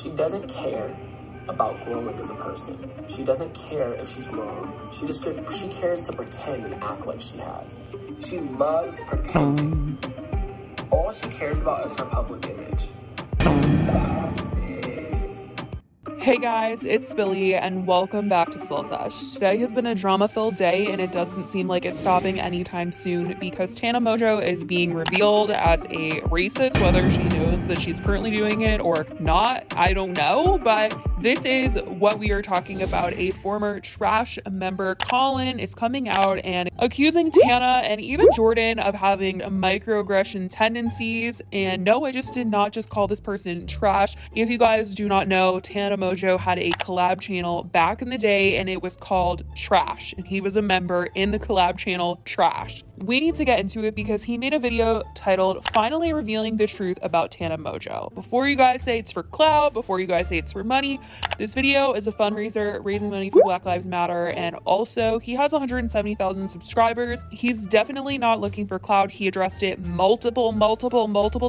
She doesn't care about growing as a person. She doesn't care if she's wrong. She cares to pretend and act like she has. She loves pretending. All she cares about is her public image. That's it. Hey guys, it's Billy and welcome back to Sesh. Today has been a drama-filled day and it doesn't seem like it's stopping anytime soon because Tana Mongeau is being revealed as a racist, whether she knows that she's currently doing it or not, I don't know, but this is what we are talking about. A former Trash member, Colin, is coming out and accusing Tana and even Jordan of having microaggression tendencies. And no, I just did not just call this person trash. If you guys do not know, Tana Mongeau had a collab channel back in the day and it was called Trash, and he was a member in the collab channel Trash. We need to get into it because he made a video titled "Finally Revealing the Truth About Tana Mongeau." Before you guys say it's for clout, before you guys say it's for money, this video is a fundraiser raising money for Black Lives Matter, and also he has 170,000 subscribers. He's definitely not looking for clout. He addressed it multiple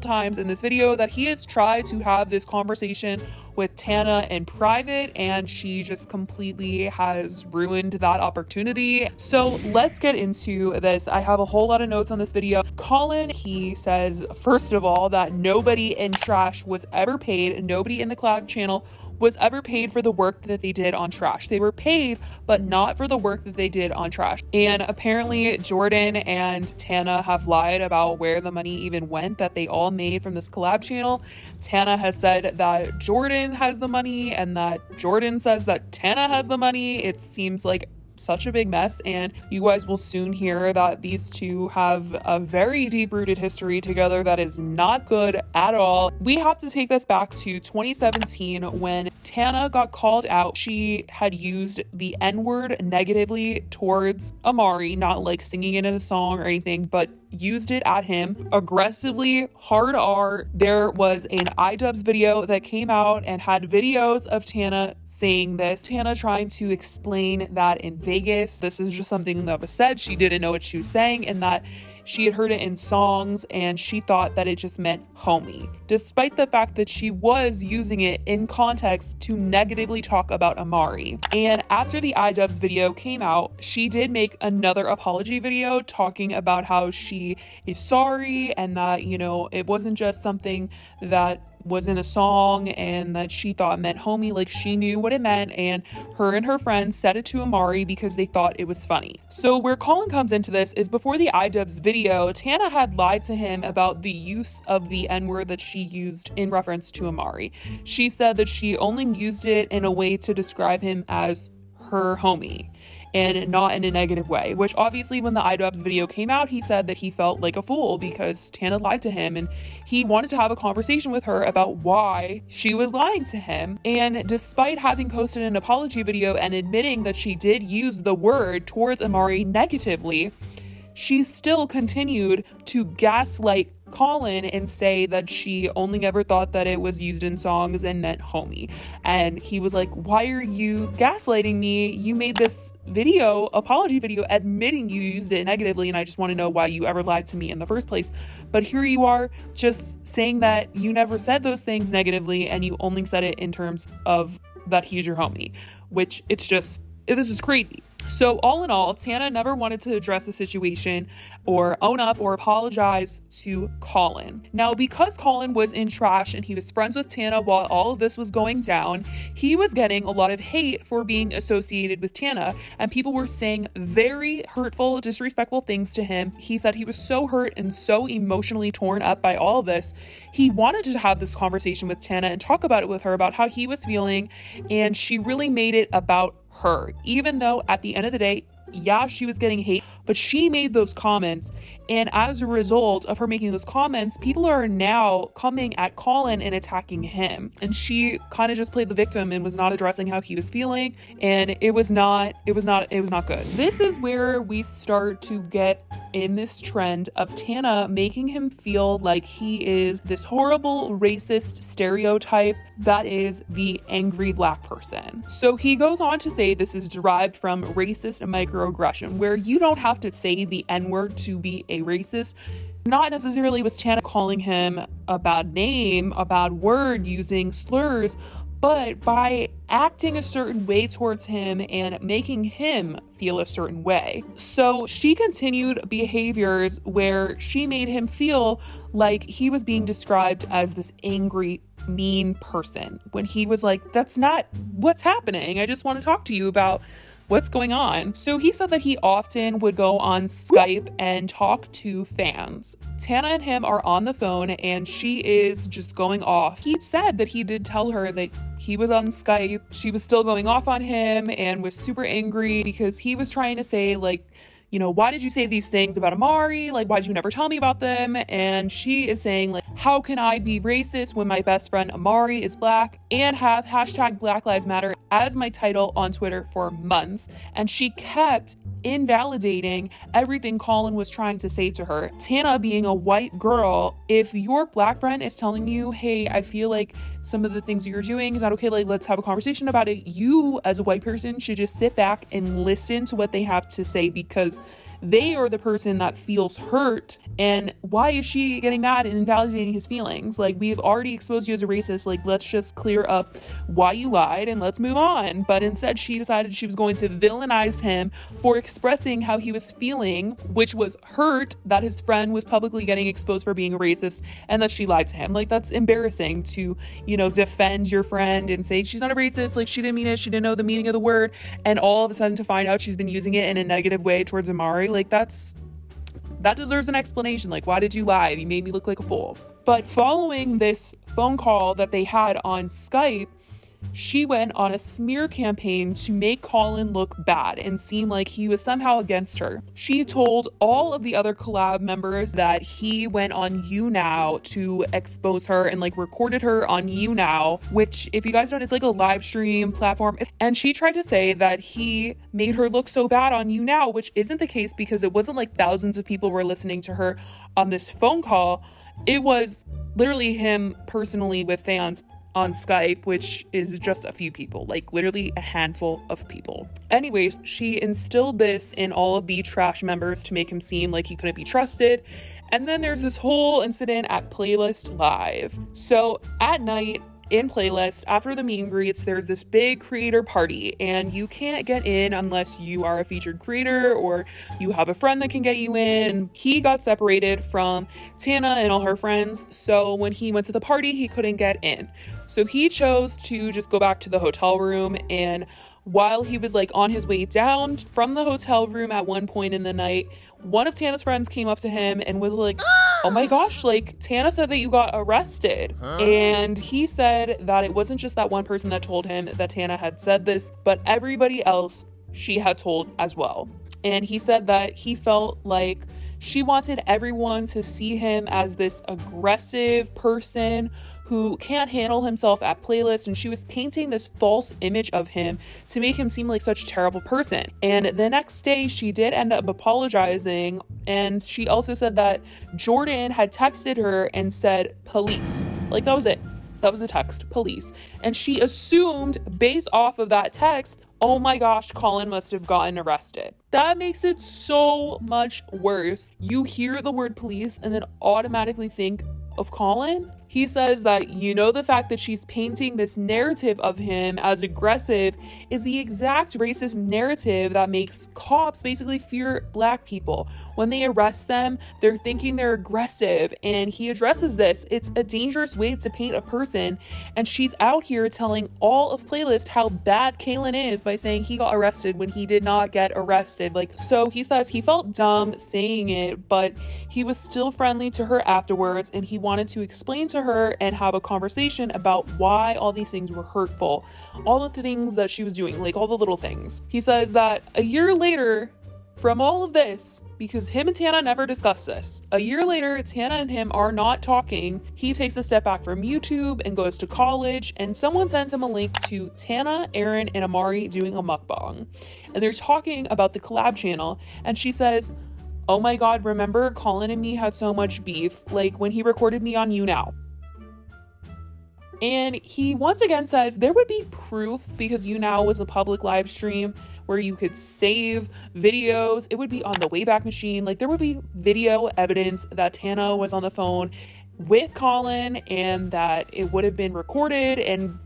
times in this video that he has tried to have this conversation with Tana in private, and she just completely has ruined that opportunity. So let's get into this. I have a whole lot of notes on this video. Colin, he says, first of all, that nobody in Trash was ever paid, nobody in the collab channel was ever paid for the work that they did on Trash. They were paid, but not for the work that they did on Trash. And apparently Jordan and Tana have lied about where the money even went that they all made from this collab channel. Tana has said that Jordan has the money and that Jordan says that Tana has the money. It seems like such a big mess, and you guys will soon hear that these two have a very deep-rooted history together that is not good at all. We have to take this back to 2017 when Tana got called out. She had used the N-word negatively towards Amari, not like singing it in a song or anything, but used it at him aggressively, hard R. There was an iDubbbz video that came out and had videos of Tana saying this. Tana trying to explain that in Vegas, this is just something that was said. She didn't know what she was saying and that she had heard it in songs and she thought that it just meant homie, despite the fact that she was using it in context to negatively talk about Amari. And after the iDubbbz video came out, she did make another apology video talking about how she is sorry and that, you know, it wasn't just something that was in a song and that she thought meant homie, like she knew what it meant, and her friends said it to Amari because they thought it was funny. So where Colin comes into this is before the iDubbbz video, Tana had lied to him about the use of the N-word that she used in reference to Amari. She said that she only used it in a way to describe him as her homie and not in a negative way, which obviously when the iDubbbz video came out, he said that he felt like a fool because Tana lied to him and he wanted to have a conversation with her about why she was lying to him. And despite having posted an apology video and admitting that she did use the word towards Amari negatively, she still continued to gaslight Colin and say that she only ever thought that it was used in songs and meant homie. And he was like, why are you gaslighting me? You made this video, apology video, admitting you used it negatively, and I just want to know why you ever lied to me in the first place. But here you are just saying that you never said those things negatively and you only said it in terms of that he's your homie, which this is crazy. So all in all, Tana never wanted to address the situation or own up or apologize to Colin. Now, because Colin was in Trash and he was friends with Tana while all of this was going down, he was getting a lot of hate for being associated with Tana, and people were saying very hurtful, disrespectful things to him. He said he was so hurt and so emotionally torn up by all of this. He wanted to have this conversation with Tana and talk about it with her about how he was feeling, and she really made it about her, even though at the end of the day, yeah, she was getting hate, but she made those comments, and as a result of her making those comments, people are now coming at Colin and attacking him, and she kind of just played the victim and was not addressing how he was feeling, and it was not good. This is where we start to get in this trend of Tana making him feel like he is this horrible racist stereotype that is the angry Black person. So he goes on to say this is derived from racist microaggression, where you don't have to say the N-word to be a racist. Not necessarily was Tana calling him a bad name, a bad word, using slurs, but by acting a certain way towards him and making him feel a certain way. So she continued behaviors where she made him feel like he was being described as this angry, mean person, when he was like, that's not what's happening. I just want to talk to you about what's going on. So he said that he often would go on Skype and talk to fans. Tana and him are on the phone and she is just going off. He said that he did tell her that he was on Skype. She was still going off on him and was super angry because he was trying to say, like, you know, why did you say these things about Amari? Like, why did you never tell me about them? And she is saying, like, how can I be racist when my best friend Amari is black and have hashtag Black Lives Matter as my title on Twitter for months? And she kept invalidating everything Colin was trying to say to her. Tana, being a white girl, if your black friend is telling you, hey, I feel like some of the things you're doing is not okay, like, let's have a conversation about it, you as a white person should just sit back and listen to what they have to say, because they are the person that feels hurt. And why is she getting mad and invalidating his feelings? Like, we've already exposed you as a racist. Like, let's just clear up why you lied and let's move on. But instead, she decided she was going to villainize him for expressing how he was feeling, which was hurt that his friend was publicly getting exposed for being a racist and that she lied to him. Like, that's embarrassing to, you know, defend your friend and say she's not a racist. Like, she didn't mean it. She didn't know the meaning of the word. And all of a sudden to find out she's been using it in a negative way towards Amari. Like, that deserves an explanation. Like, why did you lie? You made me look like a fool. But following this phone call that they had on Skype, she went on a smear campaign to make Colin look bad and seem like he was somehow against her. She told all of the other collab members that he went on YouNow to expose her and like recorded her on YouNow, which, if you guys don't, it's like a live stream platform. And she tried to say that he made her look so bad on YouNow, which isn't the case, because it wasn't like thousands of people were listening to her on this phone call. It was literally him personally with fans on Skype, which is just a few people, like literally a handful of people. Anyways, she instilled this in all of the trash members to make him seem like he couldn't be trusted. And then there's this whole incident at Playlist Live. So at night in Playlist, after the meet and greets, there's this big creator party, and you can't get in unless you are a featured creator or you have a friend that can get you in. He got separated from Tana and all her friends, so when he went to the party, he couldn't get in. So he chose to just go back to the hotel room, and while he was like on his way down from the hotel room at one point in the night, one of Tana's friends came up to him and was like, oh my gosh, like, Tana said that you got arrested. And he said that it wasn't just that one person that told him that Tana had said this, but everybody else she had told as well. And he said that he felt like she wanted everyone to see him as this aggressive person who can't handle himself at Playlist, and she was painting this false image of him to make him seem like such a terrible person. And the next day, she did end up apologizing, and she also said that Jordan had texted her and said, police. Like, that was it. That was the text, police. And she assumed, based off of that text, oh my gosh, Colin must have gotten arrested. That makes it so much worse. You hear the word police and then automatically think of Colin. He says that, you know, the fact that she's painting this narrative of him as aggressive is the exact racist narrative that makes cops basically fear black people. When they arrest them, they're thinking they're aggressive, and he addresses this. It's a dangerous way to paint a person, and she's out here telling all of Playlist how bad Kaylin is by saying he got arrested when he did not get arrested. Like, so he says he felt dumb saying it, but he was still friendly to her afterwards, and he wanted to explain to her and have a conversation about why all these things were hurtful, all of the things that she was doing, like all the little things. He says that a year later, from all of this, because him and Tana never discussed this, a year later, Tana and him are not talking. He takes a step back from YouTube and goes to college, and someone sends him a link to Tana, Aaron, and Amari doing a mukbang. And they're talking about the collab channel, and she says, oh my god, remember Colin and me had so much beef, like when he recorded me on YouNow. And he once again says there would be proof, because YouNow was a public live stream where you could save videos. It would be on the Wayback Machine. Like, there would be video evidence that Tana was on the phone with Colin and that it would have been recorded, and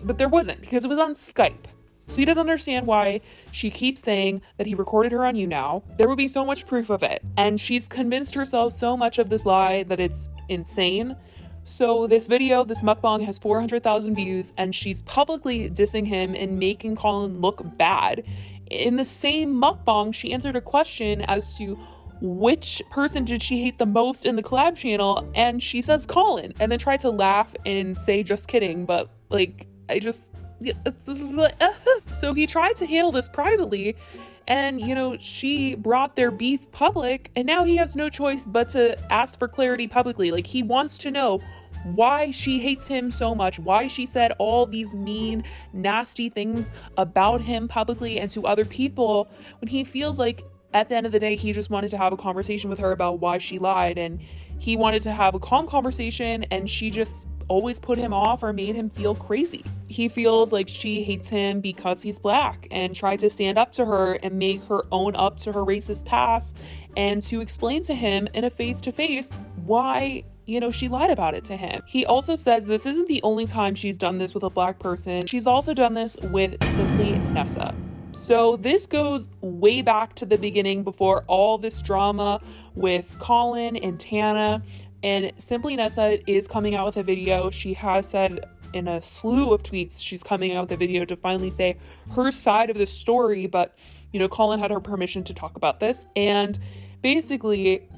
but there wasn't, because it was on Skype. So he doesn't understand why she keeps saying that he recorded her on YouNow. There would be so much proof of it. And she's convinced herself so much of this lie that it's insane. So this video, this mukbang, has 400,000 views, and she's publicly dissing him and making Colin look bad. In the same mukbang, she answered a question as to which person did she hate the most in the collab channel, and she says Colin, and then tried to laugh and say just kidding, but like, this is like, So he tried to handle this privately, and she brought their beef public, and now he has no choice but to ask for clarity publicly. Like, he wants to know why she hates him so much, why she said all these mean, nasty things about him publicly and to other people, when he feels like at the end of the day, he just wanted to have a conversation with her about why she lied, and he wanted to have a calm conversation, and she just always put him off or made him feel crazy. He feels like she hates him because he's black, and tried to stand up to her and make her own up to her racist past, and to explain to him in a face-to-face why she lied about it to him. He also says this isn't the only time she's done this with a black person. She's also done this with Simply Nessa. So this goes way back to the beginning, before all this drama with Colin and Tana, and Simply Nessa is coming out with a video. She has said in a slew of tweets she's coming out with a video to finally say her side of the story, but Colin had her permission to talk about this. And basically,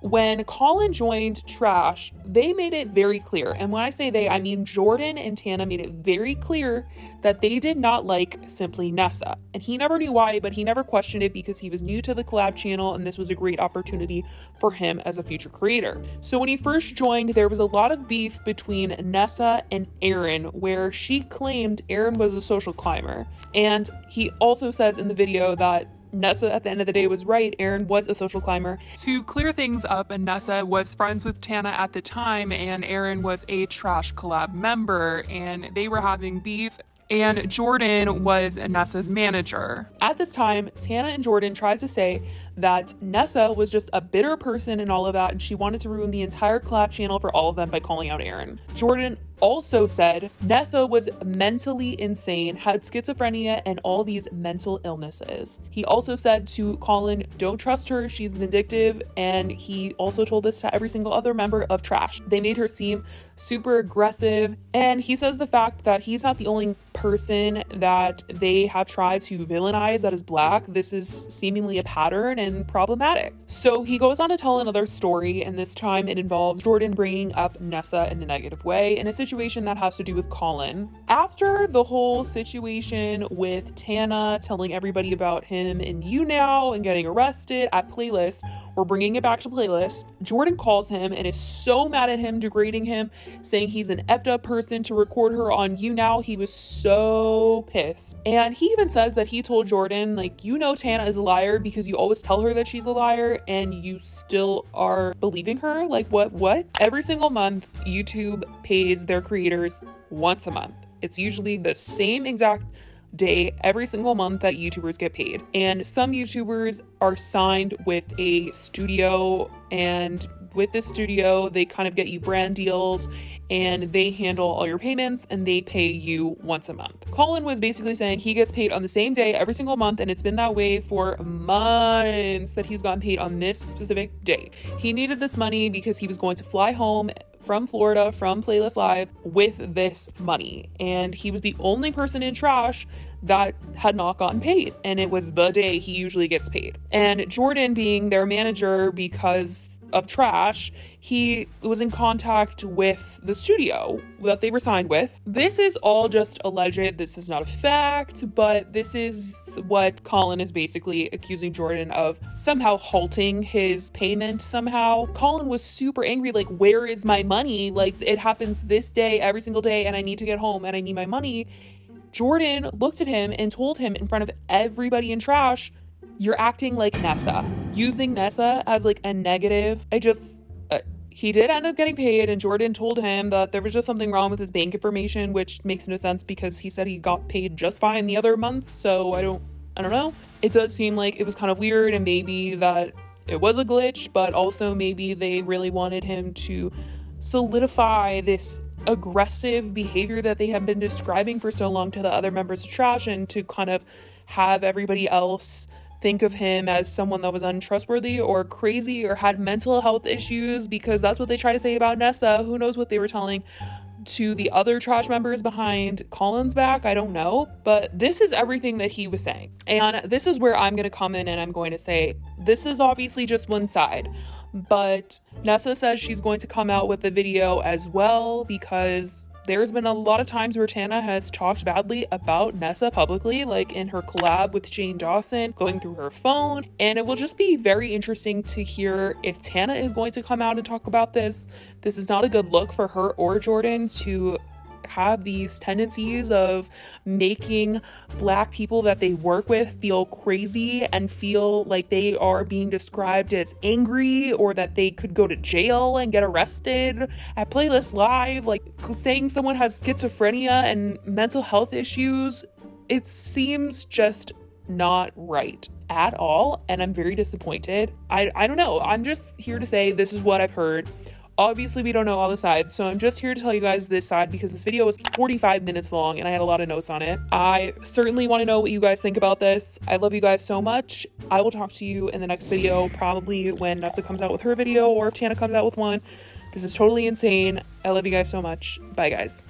when Colin joined Trash, they made it very clear, and when I say they, I mean Jordan and Tana made it very clear that they did not like Simply Nessa. And he never knew why, but he never questioned it because he was new to the collab channel, and this was a great opportunity for him as a future creator. So when he first joined, there was a lot of beef between Nessa and Aaron, where she claimed Aaron was a social climber. And he also says in the video that Nessa, at the end of the day, was right. Aaron was a social climber. To clear things up, Nessa was friends with Tana at the time, and Aaron was a Trash collab member, and they were having beef, and Jordan was Nessa's manager. At this time, Tana and Jordan tried to say that Nessa was just a bitter person and all of that, and she wanted to ruin the entire collab channel for all of them by calling out Aaron. Jordan also said Nessa was mentally insane, had schizophrenia, and all these mental illnesses. He also said to Colin, don't trust her, she's vindictive, and he also told this to every single other member of Trash. They made her seem super aggressive, and he says the fact that he's not the only person that they have tried to villainize that is black. This is seemingly a pattern and problematic. So he goes on to tell another story, and this time it involves Jordan bringing up Nessa in a negative way in a situation that has to do with Colin. After the whole situation with Tana telling everybody about him in YouNow and getting arrested at Playlist, we're bringing it back to Playlist, Jordan calls him and is so mad at him, degrading him, saying he's an effed up person to record her on YouNow. He was so pissed. And he even says that he told Jordan, like, Tana is a liar because you always tell her that she's a liar and you still are believing her. Like, what? Every single month, YouTube pays their creators once a month. It's usually the same exact day every single month that YouTubers get paid. And some YouTubers are signed with a studio, and with this studio, they kind of get you brand deals and they handle all your payments and they pay you once a month. Colin was basically saying he gets paid on the same day every single month, and it's been that way for months that he's gotten paid on this specific day. He needed this money because he was going to fly home from Florida, from Playlist Live, with this money. And he was the only person in Trash that had not gotten paid. And it was the day he usually gets paid. And Jordan, being their manager because of Trash, he was in contact with the studio that they were signed with. This is all just alleged. This is not a fact, but this is what Colin is basically accusing Jordan of, somehow halting his payment somehow. Colin was super angry, like, where is my money? Like, it happens this day, every single day, and I need to get home and I need my money. Jordan looked at him and told him in front of everybody in Trash, you're acting like Nessa, using Nessa as like a negative. He did end up getting paid, and Jordan told him that there was just something wrong with his bank information, which makes no sense because he said he got paid just fine the other months. So I don't know. It does seem like it was kind of weird, and maybe that it was a glitch, but also maybe they really wanted him to solidify this aggressive behavior that they have been describing for so long to the other members of Trash, and to kind of have everybody else think of him as someone that was untrustworthy or crazy or had mental health issues, because that's what they try to say about Nessa. Who knows what they were telling to the other Trash members behind Colin's back? I don't know, but this is everything that he was saying. And this is where I'm going to come in and I'm going to say, this is obviously just one side, but Nessa says she's going to come out with a video as well, because there's been a lot of times where Tana has talked badly about Nessa publicly, like in her collab with Jane Dawson, going through her phone. And it will just be very interesting to hear if Tana is going to come out and talk about this. This is not a good look for her or Jordan to have these tendencies of making Black people that they work with feel crazy and feel like they are being described as angry, or that they could go to jail and get arrested at Playlist Live. Like, saying someone has schizophrenia and mental health issues, it seems just not right at all, and I'm very disappointed. I don't know. I'm just here to say this is what I've heard. Obviously, we don't know all the sides, so I'm just here to tell you guys this side because this video was 45 minutes long and I had a lot of notes on it. I certainly want to know what you guys think about this. I love you guys so much. I will talk to you in the next video, probably when Nessa comes out with her video or if Tana comes out with one. This is totally insane. I love you guys so much. Bye, guys.